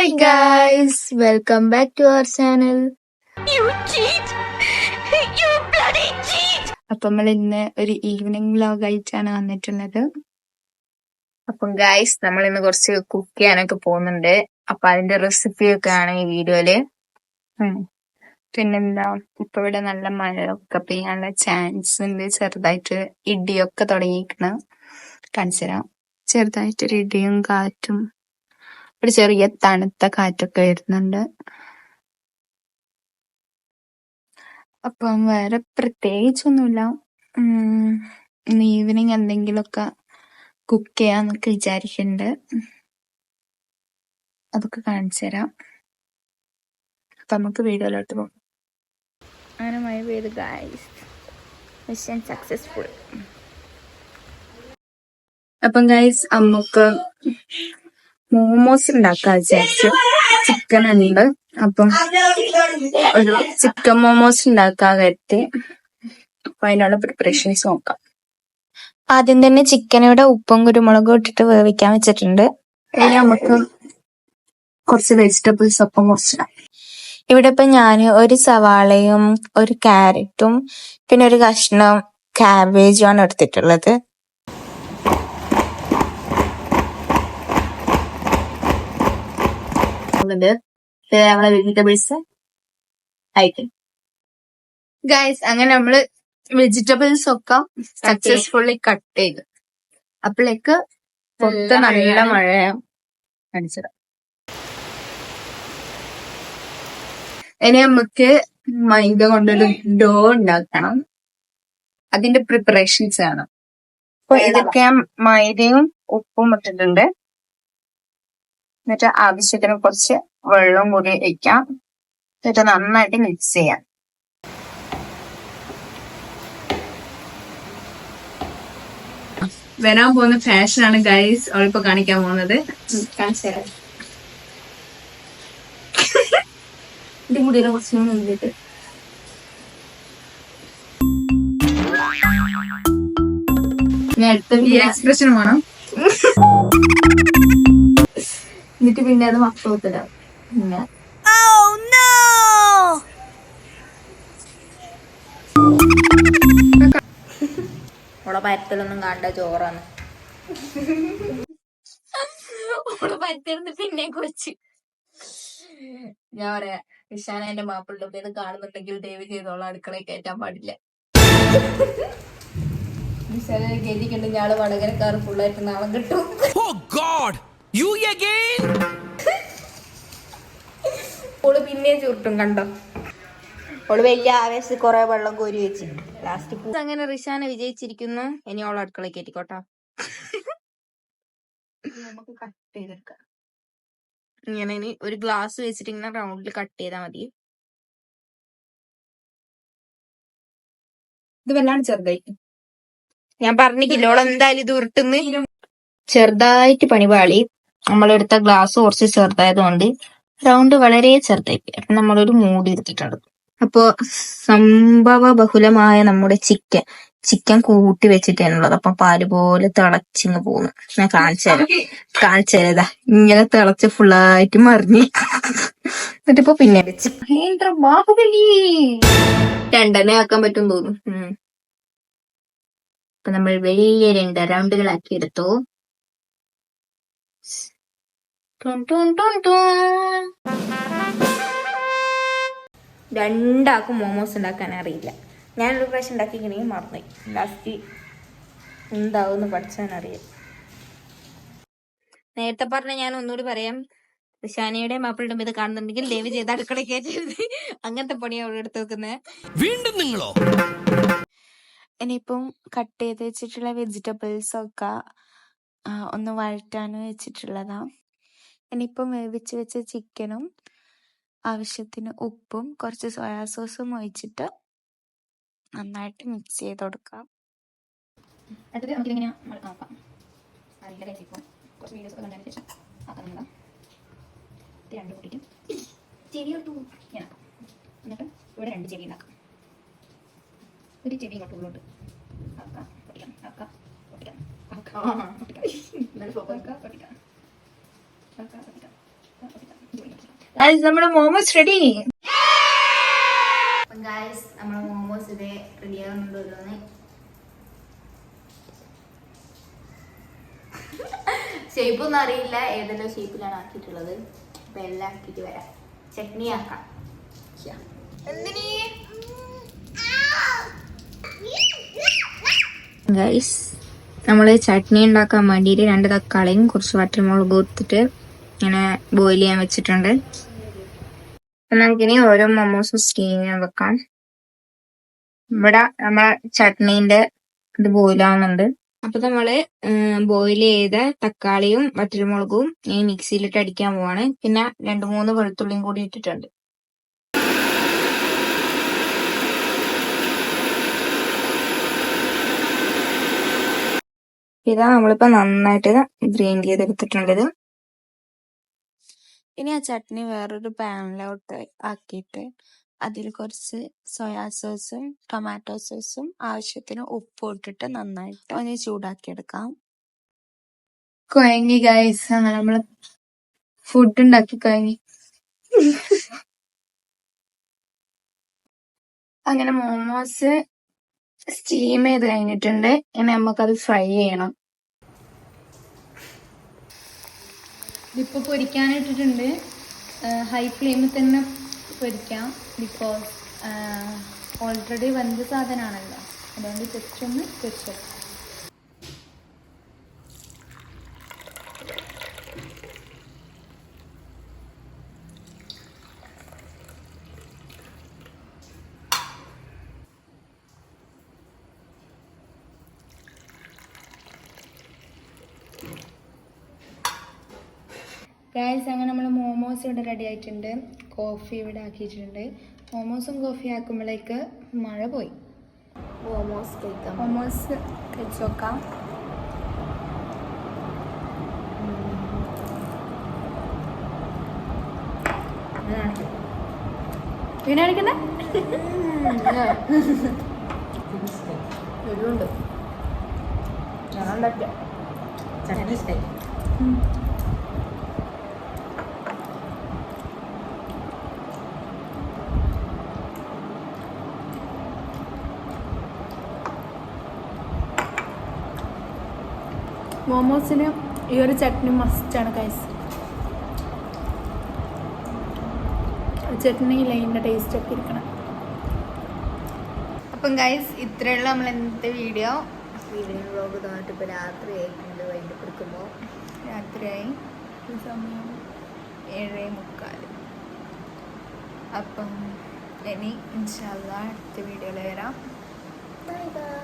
Hi guys, welcome back to our channel. You cheat! You bloody cheat! അപ്പം നമ്മൾ ഇന്ന് ഒരു ഈവനിങ് വ്ലോഗ് ആയിട്ടാണ് വന്നിട്ടുള്ളത്. അപ്പം ഗൈസ് നമ്മൾ ഇന്ന് കുറച്ച് കുക്ക് ചെയ്യാനൊക്കെ പോകുന്നുണ്ട്. അപ്പൊ അതിന്റെ റെസിപ്പി ഒക്കെ ആണ് ഈ വീഡിയോയില്. പിന്നെന്താ, ഇപ്പൊ ഇവിടെ നല്ല മഴയൊക്കെ പെയ്യാനുള്ള ചാൻസ് ഉണ്ട്. ചെറുതായിട്ട് ഇടിയൊക്കെ തുടങ്ങിയിരിക്കണ കാണിച്ചു തരാം. ചെറുതായിട്ടൊരു ഇടിയും കാറ്റും, ഒരു ചെറിയ തണുത്ത കാറ്റൊക്കെ വരുന്നുണ്ട്. അപ്പം വേറെ പ്രത്യേകിച്ചൊന്നുമില്ല. ഇന്ന് ഈവനിങ് എന്തെങ്കിലുമൊക്കെ കുക്ക് ചെയ്യാന്നൊക്കെ വിചാരിക്കുന്നുണ്ട്. അതൊക്കെ കാണിച്ചു തരാം. അപ്പൊ നമുക്ക് വീഡിയോയിലോട്ട് പോകും. അങ്ങനെ മഴ പെയ്ത് ഗൈസ്, മിഷൻ സക്സസ്ഫുൾ. അപ്പം ഗൈസ് നമുക്ക് മോമോസ് ഉണ്ടാക്കാൻ വിചാരിച്ചു. ചിക്കൻ ഉണ്ട്, അപ്പം ഒരു ചിക്കൻ മോമോസ് ഉണ്ടാക്കാൻ കരുതി. അപ്പൊ അതിനുള്ള പ്രിപ്പറേഷൻസ് നോക്കാം. ആദ്യം തന്നെ ചിക്കനോടെ ഉപ്പും കുരുമുളകും ഇട്ടിട്ട് വേവിക്കാൻ വെച്ചിട്ടുണ്ട്. ഇനി നമുക്ക് കുറച്ച് വെജിറ്റബിൾസ് ഒപ്പം മുറിച്ചിടാം. ഇവിടെ ഇപ്പൊ ഞാൻ ഒരു സവാളയും ഒരു ക്യാരറ്റും പിന്നെ ഒരു കഷ്ണം ക്യാബേജും ആണ് എടുത്തിട്ടുള്ളത്. നമ്മളെ വെജിറ്റബിൾസ് ആയിട്ട് ഗൈസ്, അങ്ങനെ നമ്മള് വെജിറ്റബിൾസ് ഒക്കെ സക്സസ്ഫുള്ളി കട്ട് ചെയ്ത്. അപ്പോഴേക്ക് പുറത്ത് നല്ല മഴ കാണിച്ചത്. ഇനി നമുക്ക് മൈദ കൊണ്ടൊരു ഡോ ഉണ്ടാക്കണം. അതിന്റെ പ്രിപ്പറേഷൻസ് ആണ്. അപ്പൊ ഇതൊക്കെ മൈദയും ഉപ്പും ഇട്ടിട്ടുണ്ട്. എന്നിട്ട് ആവശ്യത്തിന് കുറച്ച് വെള്ളം കൂടി ഒഴിക്കാം. എന്നിട്ട് നന്നായിട്ട് മിക്സ് ചെയ്യാം. വരാൻ പോകുന്ന ഫാഷനാണ് ഗൈസ് അവളിപ്പോ കാണിക്കാൻ പോകുന്നത്. ഈ എക്സ്പ്രഷൻ വേണം. എന്നിട്ട് പിന്നെ അത് മക്കളത്തിടാം. പിന്നെ ഓളെ പരത്തലൊന്നും കണ്ട ചോറാണ്. ഓളെ പരത്തിരുന്ന് പിന്നെ കൊച്ച്. ഞാൻ പറയാ, ഇഷാന എന്റെ മാപ്പിളിന്റെ ഇത് കാണുന്നുണ്ടെങ്കിൽ ദയവ് ചെയ്തോളാം അടുക്കളയിൽ കയറ്റാൻ പാടില്ല. ഗതിക്കുണ്ട് ഞാള് വടകരക്കാർ ഫുള്ളായിട്ട് നാളം കിട്ടും. ഓള് പിന്നെയും ചുരുട്ടും കണ്ടോ. ഓള് വലിയ ആവേശം കുറെ വെള്ളം കോരി വെച്ചിട്ടുണ്ട്. ലാസ്റ്റ് അങ്ങനെ റിഷാന വിജയിച്ചിരിക്കുന്നു. ഇനി ഓള് അടുക്കള കയറ്റിക്കോട്ടോ. നമുക്ക് കട്ട് ചെയ്തെടുക്കാം. ഇങ്ങനെ ഇനി ഒരു ഗ്ലാസ് വെച്ചിട്ട് ഇങ്ങനെ റൗണ്ടിൽ കട്ട് ചെയ്താൽ മതി. ഇത് വല്ലാണ്ട് ചെറുതായിട്ട് ഞാൻ പറഞ്ഞിട്ടില്ല, ഓള് എന്തായാലും ഇത് ഉരുട്ടുന്ന്. ചെറുതായിട്ട് പണിപാളി. നമ്മളെടുത്ത ഗ്ലാസ് കുറച്ച് ചെറുതായതുകൊണ്ട് റൗണ്ട് വളരെ ചെറുതായി. അപ്പൊ നമ്മളൊരു മൂടി എടുത്തിട്ടുണ്ട്. അപ്പോ സംഭവ ബഹുലമായ നമ്മുടെ ചിക്കൻ കൂട്ടി വെച്ചിട്ടാണുള്ളത്. അപ്പൊ പാല് പോലെ തിളച്ചിങ്ങ് പോകുന്നു. ഞാൻ കാണിച്ചതാ ഇങ്ങനെ തിളച്ച് ഫുള്ളായിട്ട് മറിഞ്ഞ്. എന്നിട്ടിപ്പോ പിന്നെ വെച്ച് രണ്ടെണ്ണ ആക്കാൻ പറ്റും തോന്നുന്നു. അപ്പൊ നമ്മൾ വലിയ 2 റൗണ്ടുകളാക്കി എടുത്തു. രണ്ടാക്കും മോമോസ് ഉണ്ടാക്കാൻ അറിയില്ല. ഞാനൊരു പ്രാവശ്യം ഉണ്ടാക്കിക്കണെങ്കിൽ മറന്നു. ലാസ്റ്റ് എന്താവും പഠിച്ചാനറിയാം. നേരത്തെ പറഞ്ഞ ഞാൻ ഒന്നുകൂടി പറയാം. ഷാനിയുടെ മാപ്പിളുടെ ഇത് കാണുന്നുണ്ടെങ്കിൽ ദയവ് ചെയ്ത് അടുക്കള കയറ്റരുത്. അങ്ങനത്തെ പണിയാണ് അവിടെ എടുത്ത് വെക്കുന്നത്. വീണ്ടും നിങ്ങളോ? ഇനിയിപ്പം കട്ട് ചെയ്ത് വെച്ചിട്ടുള്ള വെജിറ്റബിൾസ് ഒക്കെ ഒന്ന് വഴറ്റാനും വെച്ചിട്ടുള്ളതാ. ഇനിയിപ്പം വേവിച്ച് വെച്ച ചിക്കനും ആവശ്യത്തിന് ഉപ്പും കുറച്ച് സോയാ സോസും ഒഴിച്ചിട്ട് നന്നായിട്ട് മിക്സ് ചെയ്ത് കൊടുക്കാം. അടുത്തത് നമുക്കിതിങ്ങനെ നോക്കാം. അറിയില്ല കഴിച്ചിപ്പോൾ കുറച്ച് വീഡിയോസ് ഒക്കെ കണ്ടതിന് ശേഷം ആക്കാം. രണ്ട് കൂട്ടിയിട്ട് ചെവി ഇട്ടു ഇങ്ങനെ ആക്കാം. എന്നിട്ട് ഇവിടെ 2 ചെവി ഉണ്ടാക്കാം. ഒരു ചെവി ഇങ്ങോട്ട് ഉള്ളോട്ട് ആക്കാം. പൊട്ടിക്കാം ആക്കാം പൊട്ടിക്കാം ആക്കാം പൊട്ടിക്കാം. പൊട്ടിക്കാം പൊട്ടിക്കാം പൊട്ടിക്കാം പൊട്ടിക്കാം. നമ്മുടെ മോമോസ് റെഡി. നമ്മളെ മോമോസ് ഇതേ റെഡി ആകുന്നുണ്ടോ ഷേപ്പ് ഒന്നും അറിയില്ല, ഏതെല്ലാം ഷേപ്പിലാണ് ആക്കിയിട്ടുള്ളത്. അപ്പൊ എല്ലാം ആക്കിയിട്ട് വരാം. ചട്നി ആക്കാം. ഗൈസ്, നമ്മള് ചട്നി ഉണ്ടാക്കാൻ വേണ്ടിയിട്ട് 2 തക്കാളിയും കുറച്ച് വറ്റൽമുളകും എടുത്തിട്ട് ഇങ്ങനെ ബോയിൽ ചെയ്യാൻ വെച്ചിട്ടുണ്ട്. നമുക്കിനി ഓരോ മോമോസും സ്റ്റീം ചെയ്യാൻ വെക്കാം. ഇവിടെ നമ്മളെ ചട്നീന്റെ ഇത് ബോയിലാവുന്നുണ്ട്. അപ്പൊ നമ്മള് ബോയിൽ ചെയ്ത തക്കാളിയും വറ്റൽമുളകും ഈ മിക്സിയിലിട്ട് അടിക്കാൻ പോവാണ്. പിന്നെ 2-3 വെളുത്തുള്ളിയും കൂടി ഇട്ടിട്ടുണ്ട്. ഇതാ നമ്മളിപ്പോ നന്നായിട്ട് ഗ്രൈൻഡ് ചെയ്തെടുത്തിട്ടുണ്ട്. ഇത് ഇനി ആ ചട്നി വേറൊരു പാനിലോട്ട് ആക്കിയിട്ട് അതിൽ കുറച്ച് സോയാ സോസും ടൊമാറ്റോ സോസും ആവശ്യത്തിന് ഉപ്പും ഇട്ടിട്ട് നന്നായിട്ട് ഒന്ന് ചൂടാക്കിയെടുക്കാം. കഴിഞ്ഞ് ഗൈസ്, അങ്ങനെ നമ്മള് ഫുഡ് ഉണ്ടാക്കി കഴിഞ്ഞ്. അങ്ങനെ മോമോസ് സ്റ്റീം ചെയ്ത് കഴിഞ്ഞിട്ടുണ്ട്. ഇനി നമുക്കത് ഫ്രൈ ചെയ്യണം. ഇതിപ്പോൾ പൊരിക്കാനിട്ടിട്ടുണ്ട്. ഹൈ ഫ്ലെയിമിൽ തന്നെ പൊരിക്കാം, ബിക്കോസ് ഓൾറെഡി വെന്ത സാധനമാണല്ലോ, അതുകൊണ്ട് ജസ്റ്റ് ഒന്ന് പൊരിച്ചെടുക്കാം. ഗൈസ്, അങ്ങനെ നമ്മൾ മോമോസ് ഇവിടെ റെഡി ആയിട്ടുണ്ട്. കോഫി ഇവിടെ ആക്കിയിട്ടുണ്ട്. മോമോസും കോഫി ആക്കുമ്പോഴേക്ക് മഴ പോയി. മോമോസ് കഴിച്ചു നോക്കാം. പിന്നെ കാണിക്കണ്ടേ? എരിവുണ്ട്. ഞാൻ ഉണ്ടാക്കിയ മോമോസിന് ഈ ഒരു ചട്നി മസ്റ്റാണ് ഗൈസ്. ചട്നിയില്ല, ഇതിൻ്റെ ടേസ്റ്റ് ഒക്കെ ഇരിക്കണം. അപ്പം ഗൈസ്, ഇത്രയുള്ള നമ്മൾ ഇന്നത്തെ വീഡിയോ വ്ലോഗ് തോന്നിട്ട് ഇപ്പോൾ രാത്രി ആയിട്ടുണ്ട്. വൈകിട്ട് കൊടുക്കുമ്പോൾ രാത്രിയായി, സമയം 7:45. അപ്പം ഇനി ഇൻഷാ അല്ലാഹ് അടുത്ത വീഡിയോയിൽ വരാം. Bye bye.